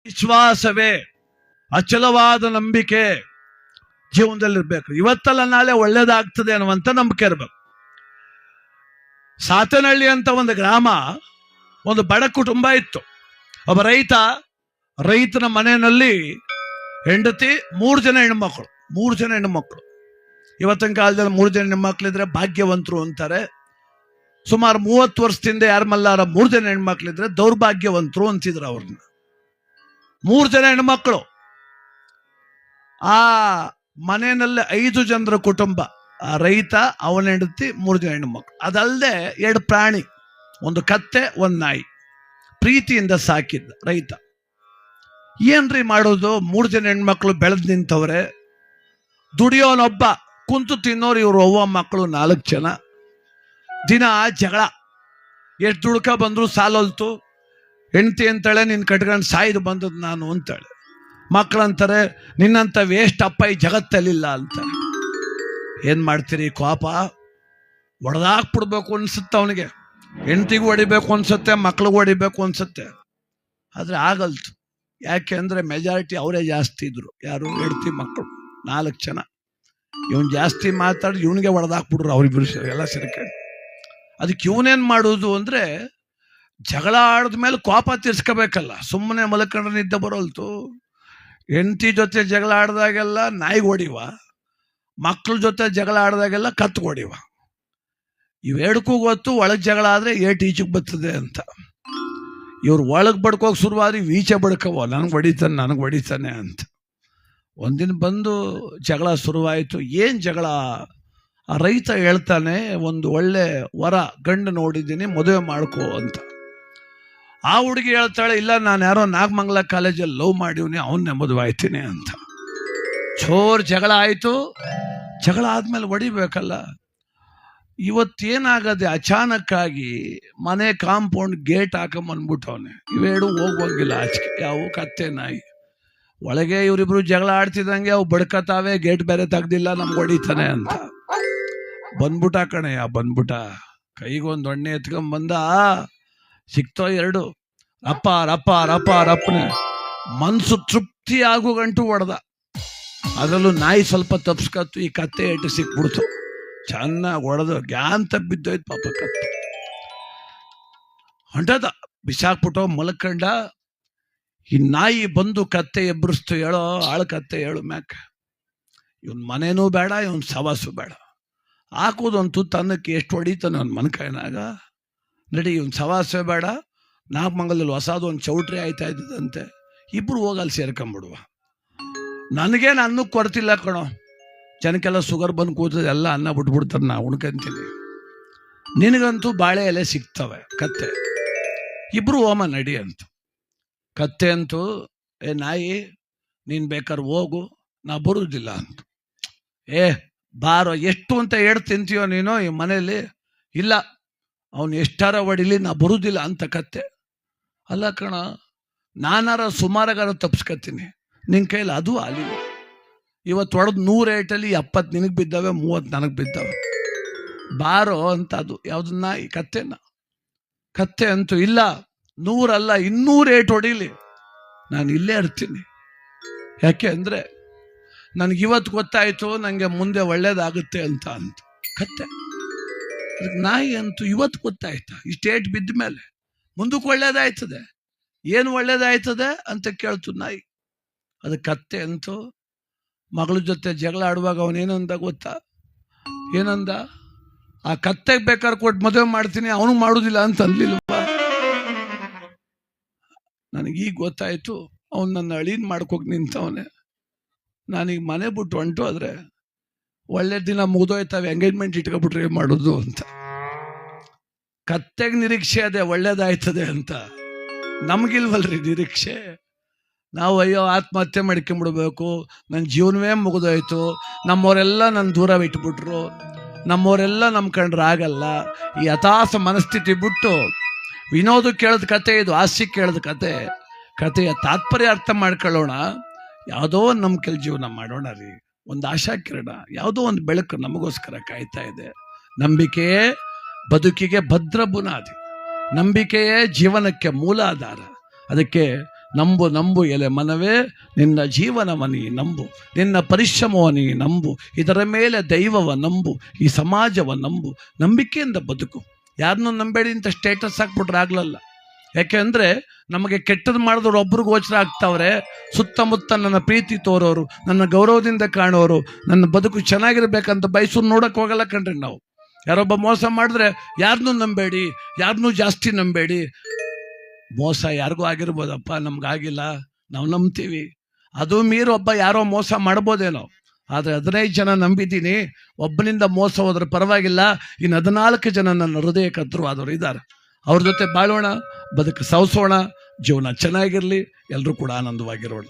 ವಿಶ್ವಾಸವೇ ಅಚಲವಾದ ನಂಬಿಕೆ ಜೀವನದಲ್ಲಿರ್ಬೇಕು. ಇವತ್ತಲ್ಲ ನಾಳೆ ಒಳ್ಳೇದಾಗ್ತದೆ ಅನ್ನುವಂಥ ನಂಬಿಕೆ ಇರಬೇಕು. ಸಾತನಹಳ್ಳಿ ಅಂತ ಒಂದು ಗ್ರಾಮ, ಒಂದು ಬಡ ಕುಟುಂಬ ಇತ್ತು. ಒಬ್ಬ ರೈತನ ಮನೆಯಲ್ಲಿ ಹೆಂಡತಿ, 3 ಜನ ಹೆಣ್ಮಕ್ಳು. ಇವತ್ತಿನ ಕಾಲದಲ್ಲಿ 3 ಜನ ಹೆಣ್ಮಕ್ಳಿದ್ರೆ ಭಾಗ್ಯವಂತರು ಅಂತಾರೆ. ಸುಮಾರು 30 ವರ್ಷದಿಂದ ಯಾರ ಮಲ್ಲಾರ 3 ಜನ ಹೆಣ್ಮಕ್ಳಿದ್ರೆ ದೌರ್ಭಾಗ್ಯವಂತರು ಅಂತಿದ್ರು ಅವ್ರನ್ನ. 3 ಜನ ಹೆಣ್ಮಕ್ಳು. ಆ ಮನೆಯಲ್ಲಿ 5 ಜನರ ಕುಟುಂಬ. ಆ ರೈತ, ಅವನ ಹೆಂಡತಿ, 3 ಜನ ಹೆಣ್ಮಕ್ಳು. ಅದಲ್ಲದೆ 2 ಪ್ರಾಣಿ, ಒಂದು ಕತ್ತೆ, ಒಂದು ನಾಯಿ, ಪ್ರೀತಿಯಿಂದ ಸಾಕಿದ್ದ ರೈತ. ಏನ್ರಿ ಮಾಡೋದು? 3 ಜನ ಹೆಣ್ಮಕ್ಳು ಬೆಳೆದು ನಿಂತವ್ರೆ. ದುಡಿಯೋನೊಬ್ಬ, ಕುಂತು ತಿನ್ನೋರು ಇವ್ರು ಅವ್ವ ಮಕ್ಕಳು 4 ಜನ. ದಿನ ಜಗಳ. ಎಷ್ಟು ದುಡ್ಕ ಬಂದ್ರು ಸಾಲಲ್ತು. ಹೆಂಡತಿ ಅಂತಾಳೆ, ನಿನ್ನ ಕಟ್ಕೊಂಡು ಸಾಯ್ದು ಬಂದದ್ದು ನಾನು ಅಂತಾಳೆ. ಮಕ್ಕಳಂತಾರೆ, ನಿನ್ನಂತ ವೇಸ್ಟ್ ಅಪ್ಪ ಈ ಜಗತ್ತಲ್ಲಿಲ್ಲ ಅಂತಾರೆ. ಏನ್ ಮಾಡ್ತೀರಿ? ಕೋಪ ಹೊಡೆದಾಕ್ಬಿಡ್ಬೇಕು ಅನ್ಸುತ್ತೆ ಅವನಿಗೆ. ಹೆಂಡತಿಗೂ ಹೊಡಿಬೇಕು ಅನ್ಸುತ್ತೆ, ಮಕ್ಳಿಗೂ ಹೊಡಿಬೇಕು ಅನ್ಸುತ್ತೆ. ಆದ್ರೆ ಆಗಲ್ತು. ಯಾಕೆ ಅಂದ್ರೆ ಮೆಜಾರಿಟಿ ಅವರೇ ಜಾಸ್ತಿ ಇದ್ರು. ಯಾರು? ಹೆಂಡತಿ, ಮಕ್ಕಳು 4 ಜನ. ಇವನ್ ಜಾಸ್ತಿ ಮಾತಾಡಿ ಇವನಿಗೆ ಹೊಡೆದಾಕ್ಬಿಡ್ರು ಅವ್ರಿಬ್ರು ಎಲ್ಲ ಸೇರ್ಕೊಂಡು. ಅದಕ್ಕೆ ಇವನೇನ್ ಮಾಡೋದು ಅಂದ್ರೆ, ಜಗಳ ಆಡಿದ್ಮೇಲೆ ಕೋಪ ತೀರ್ಸ್ಕೋಬೇಕಲ್ಲ. ಸುಮ್ಮನೆ ಮಲ್ಕೊಂಡ್ರೆ ನಿದ್ದೆ ಬರೋಲ್ತು. ಹೆಂಡತಿ ಜೊತೆ ಜಗಳ ಆಡ್ದಾಗೆಲ್ಲ ನಾಯಿಗೆ ಹೊಡಿವ, ಮಕ್ಳ ಜೊತೆ ಜಗಳ ಆಡ್ದಾಗೆಲ್ಲ ಕತ್ತು ಹೊಡಿವ. ಇವೆರಡಕ್ಕೂ ಗೊತ್ತು ಒಳಗೆ ಜಗಳ ಆದ್ರೆ ಏಟ್ ಈಚೆಗೆ ಬರ್ತದೆ ಅಂತ. ಇವ್ರು ಒಳಗೆ ಬಡ್ಕೋಗಿ ಶುರುವಾದ್ರೆ ಈಚೆ ಬಡ್ಕವ, ನನಗೆ ಹೊಡಿತಾನೆ ಅಂತ. ಒಂದಿನ ಬಂದು ಜಗಳ ಶುರುವಾಯಿತು. ಏನು ಜಗಳ? ಆ ರೈತ ಹೇಳ್ತಾನೆ, ಒಂದು ಒಳ್ಳೆ ವರ ಗಂಡು ನೋಡಿದ್ದೀನಿ, ಮದುವೆ ಮಾಡ್ಕೋ ಅಂತ. ಆ ಹುಡುಗಿ ಹೇಳ್ತಾಳೆ, ಇಲ್ಲ, ನಾನು ಯಾರೋ ನಾಗಮಂಗಲ ಕಾಲೇಜಲ್ಲಿ ಲವ್ ಮಾಡಿವ್ನಿ, ಅವನ್ನೇ ಮದುವೆ ಆಯ್ತೀನಿ ಅಂತ. ಜೋರ್ ಜಗಳ ಆಯಿತು. ಜಗಳ ಆದ್ಮೇಲೆ ಹೊಡಿಬೇಕಲ್ಲ. ಇವತ್ತೇನಾಗದೆ, ಅಚಾನಕ್ಕಾಗಿ ಮನೆ ಕಾಂಪೌಂಡ್ ಗೇಟ್ ಹಾಕೊಂಬಂದ್ಬಿಟ್ಟವನೆ. ಇವೆರಡು ಹೋಗುವಂಗಿಲ್ಲ ಆಚೆಗೆ. ಯಾವ ಕತ್ತೆ ನಾಯಿ. ಒಳಗೆ ಇವರಿಬ್ರು ಜಗಳ ಆಡ್ತಿದ್ದಂಗೆ ಅವು ಬಡ್ಕತಾವೆ, ಗೇಟ್ ಬೇರೆ ತೆಗ್ದಿಲ್ಲ, ನಮ್ಗೆ ಹೊಡಿತಾನೆ ಅಂತ. ಬಂದ್ಬಿಟ್ಟ ಕಣಯ್ಯ, ಬಂದ್ಬಿಟ್ಟ. ಕೈಗೊಂದು ಎಣ್ಣೆ ಎತ್ಕೊಂಡ್ ಸಿಕ್ತೋ 2. ರಪ್ಪನೆ ಮನ್ಸು ತೃಪ್ತಿ ಆಗೋ ಗಂಟು ಹೊಡೆದ. ಅದರಲ್ಲೂ ನಾಯಿ ಸ್ವಲ್ಪ ತಪ್ಸ್ಕತ್ತು, ಈ ಕತ್ತೆ ಏಟು ಸಿಕ್ಬಿಡ್ತು. ಚೆನ್ನಾಗಿ ಹೊಡೆದು ಗ್ಯಾನ್ ಬಿದ್ದೋಯ್ತು ಪಾಪ ಕತ್ತೆ. ಹೊಂಟದ ಬಿಸಾಕ್ಬಿಟ್ಟು ಮಲ್ಕಂಡ. ಈ ನಾಯಿ ಬಂದು ಕತ್ತೆ ಎಬ್ಬರಿಸ್ತು. ಹೇಳೋ ಕತ್ತೆ ಹೇಳು ಮ್ಯಾಕ. ಇವನ್ ಮನೇನೂ ಬೇಡ, ಇವನ್ ಸವಾಸು ಬೇಡ. ಹಾಕೋದಂತೂ ತನ್ನಕ್ಕೆ ಎಷ್ಟು ಹೊಡಿತಾನೆ ಅವ್ನ ಮನ್ಕಾಯಿನಾಗ. ನಡಿ, ಇವನ್ ಸವಾಸೇ ಬೇಡ. ನಾಗಮಂಗಲದಲ್ಲಿ ಹೊಸದೊಂದು ಚೌಟ್ರಿ ಆಯ್ತಾ ಇದ್ದಂತೆ. ಇಬ್ರು ಹೋಗಲ್ಲಿ ಸೇರ್ಕೊಂಬಿಡುವ. ನನಗೇನು ಅನ್ನಕ್ಕೆ ಕೊಡ್ತಿಲ್ಲ ಕಣೋ. ಜನಕ್ಕೆಲ್ಲ ಶುಗರ್ ಬಂದು ಕೂತದೆ, ಎಲ್ಲ ಅನ್ನ ಬಿಟ್ಬಿಡ್ತಾರೆ, ನಾ ಉಣ್ಕೊಂತೀನಿ. ನಿನಗಂತೂ ಬಾಳೆ ಎಲೆ ಸಿಗ್ತವೆ. ಕತ್ತೆ ಇಬ್ರು ಹೋಮ ನಡಿ ಅಂತ. ಕತ್ತೆ ಅಂತೂ, ಏ ನಾಯಿ, ನೀನು ಬೇಕಾದ್ರೆ ಹೋಗು, ನಾ ಬರುವುದಿಲ್ಲ ಅಂತ. ಬಾರೋ, ಎಷ್ಟು ಅಂತ ತಿಂತೀಯೋ ನೀನು ಈ ಮನೇಲಿ? ಇಲ್ಲ, ಅವನು ಎಷ್ಟಾರ ಹೊಡಿಲಿ, ನಾ ಬರುವುದಿಲ್ಲ ಅಂತ ಕತ್ತೆ. ಅಲ್ಲ ಕಣ, ನಾನಾರ ಸುಮಾರಾಗಾರ ತಪ್ಸ್ಕತ್ತೀನಿ, ನಿನ್ನ ಕೈಲಿ ಅದು ಅಲಿಲ್ಲ. ಇವತ್ತು ಹೊಡೆದು 100 ಏಟಲ್ಲಿ 70 ನಿನಗೆ ಬಿದ್ದಾವೆ, 30 ನನಗೆ ಬಿದ್ದಾವೆ. ಬಾರೋ ಅಂತ. ಅದು ಯಾವುದನ್ನ? ಈ ಕತ್ತೆನ. ಕತ್ತೆ ಅಂತೂ, ಇಲ್ಲ, 100 ಅಲ್ಲ 200 ಏಟು ಹೊಡಿಲಿ, ನಾನು ಇಲ್ಲೇ ಇರ್ತೀನಿ. ಯಾಕೆ ಅಂದರೆ ನನಗಿವತ್ತು ಗೊತ್ತಾಯಿತು ನನಗೆ ಮುಂದೆ ಒಳ್ಳೇದಾಗುತ್ತೆ ಅಂತ ಕತ್ತೆ. ನಾಯಿ ಅಂತೂ ಇವತ್ತು ಗೊತ್ತಾಯ್ತಾ? ಇಷ್ಟೇಟ್ ಬಿದ್ದ ಮೇಲೆ ಮುಂದಕ್ಕೆ ಒಳ್ಳೇದಾಯ್ತದೆ, ಏನು ಒಳ್ಳೇದಾಯ್ತದೆ ಅಂತ ಕೇಳ್ತು ನಾಯಿ. ಅದು ಕತ್ತೆ ಅಂತೂ ಮಗಳ ಜೊತೆ ಜಗಳ ಆಡುವಾಗ ಅವನೇನಂದ ಗೊತ್ತಾ? ಏನಂದ? ಆ ಕತ್ತೆಗೆ ಬೇಕಾದ್ರೆ ಕೊಟ್ಟು ಮದುವೆ ಮಾಡ್ತೀನಿ, ಅವನು ಮಾಡುದಿಲ್ಲ ಅಂತ ಅನ್ಲಿಲ್ವಾ? ನನಗೀಗ ಗೊತ್ತಾಯ್ತು, ಅವನು ನನ್ನ ಅಳೀನ್ ಮಾಡ್ಕೋಗಿ ನಿಂತವನೆ. ನಾನೀಗ ಮನೆ ಬಿಟ್ಟು ಹೊಂಟು ಆದ್ರೆ ಒಳ್ಳೆ ದಿನ ಮುಗಿದೋಯ್ತವೆ, ಎಂಗೇಜ್ಮೆಂಟ್ ಇಟ್ಕೊಬಿಟ್ರೆ ಏನು ಮಾಡೋದು ಅಂತ. ಕತ್ತೆಗೆ ನಿರೀಕ್ಷೆ ಅದೇ ಒಳ್ಳೇದಾಯ್ತದೆ ಅಂತ. ನಮಗಿಲ್ವಲ್ರಿ ನಿರೀಕ್ಷೆ. ನಾವು ಅಯ್ಯೋ ಆತ್ಮಹತ್ಯೆ ಮಾಡ್ಕೊಂಬಿಡ್ಬೇಕು, ನನ್ನ ಜೀವನವೇ ಮುಗಿದೋಯ್ತು, ನಮ್ಮವರೆಲ್ಲ ನನ್ನ ದೂರ ಬಿಟ್ಬಿಟ್ರು, ನಮ್ಮವರೆಲ್ಲ ನಮ್ಮ ಕಂಡ್ರೆ ಆಗಲ್ಲ, ಈ ಹತಾಶ ಮನಸ್ಥಿತಿ ಬಿಟ್ಟು ವಿನೋದ ಕೇಳಿದ ಕತೆ ಇದು, ಹಾಸ್ಯ ಕೇಳಿದ ಕತೆಯ ತಾತ್ಪರ್ಯ ಅರ್ಥ ಮಾಡ್ಕೊಳ್ಳೋಣ. ಯಾವುದೋ ಒಂದು ನಂಬಿಕೆಯಲ್ಲಿ ಜೀವನ ಮಾಡೋಣ ರೀ. ಒಂದು ಆಶಾ ಕಿರಣ, ಯಾವುದೋ ಒಂದು ಬೆಳಕು ನಮಗೋಸ್ಕರ ಕಾಯ್ತಾ ಇದೆ. ನಂಬಿಕೆಯೇ ಬದುಕಿಗೆ ಭದ್ರ ಬುನಾದಿ, ನಂಬಿಕೆಯೇ ಜೀವನಕ್ಕೆ ಮೂಲಾಧಾರ. ಅದಕ್ಕೆ ನಂಬು ನಂಬು ಎಲೆ ಮನವೇ ನಿನ್ನ ಜೀವನವನಿ ನಂಬು, ನಿನ್ನ ಪರಿಶ್ರಮವನಿ ನಂಬು, ಇದರ ಮೇಲೆ ದೈವವ ನಂಬು, ಈ ಸಮಾಜವ ನಂಬು, ನಂಬಿಕೆಯಿಂದ ಬದುಕು. ಯಾರನ್ನೂ ನಂಬೇಡಿ ಅಂತ ಸ್ಟೇಟಸ್ ಹಾಕ್ಬಿಟ್ರೆ ಆಗ್ಲಲ್ಲ. ಯಾಕೆಂದರೆ ನಮಗೆ ಕೆಟ್ಟದ್ದು ಮಾಡಿದವರು ಒಬ್ರಿಗೆ ಗೋಚರ ಆಗ್ತಾವ್ರೆ, ಸುತ್ತಮುತ್ತ ನನ್ನ ಪ್ರೀತಿ ತೋರೋರು, ನನ್ನ ಗೌರವದಿಂದ ಕಾಣೋರು, ನನ್ನ ಬದುಕು ಚೆನ್ನಾಗಿರ್ಬೇಕಂತ ಬಯಸೋರು ನೋಡೋಕೆ ಹೋಗಲ್ಲ ಕಣ್ರಿ ನಾವು. ಯಾರೊಬ್ಬ ಮೋಸ ಮಾಡಿದ್ರೆ ಯಾರನ್ನೂ ನಂಬೇಡಿ, ಯಾರನ್ನೂ ಜಾಸ್ತಿ ನಂಬೇಡಿ. ಮೋಸ ಯಾರಿಗೂ ಆಗಿರ್ಬೋದಪ್ಪ, ನಮ್ಗಾಗಿಲ್ಲ, ನಾವು ನಂಬ್ತೀವಿ. ಅದು ಮೀರಿ ಒಬ್ಬ ಯಾರೋ ಮೋಸ ಮಾಡ್ಬೋದೇನೋ, ಆದರೆ 15 ಜನ ನಂಬಿದ್ದೀನಿ, ಒಬ್ಬನಿಂದ ಮೋಸ ಹೋದ್ರೆ ಪರವಾಗಿಲ್ಲ, ಇನ್ನು 14 ಜನ ನನ್ನ ಹೃದಯ ಕರ್ತೃವಾದವರು ಇದ್ದಾರೆ. ಅವ್ರ ಜೊತೆ ಬಾಳೋಣ, ಬದುಕು ಸವಸೋಣ, ಜೀವನ ಚೆನ್ನಾಗಿರಲಿ, ಎಲ್ಲರೂ ಕೂಡ ಆನಂದವಾಗಿರೋಣ.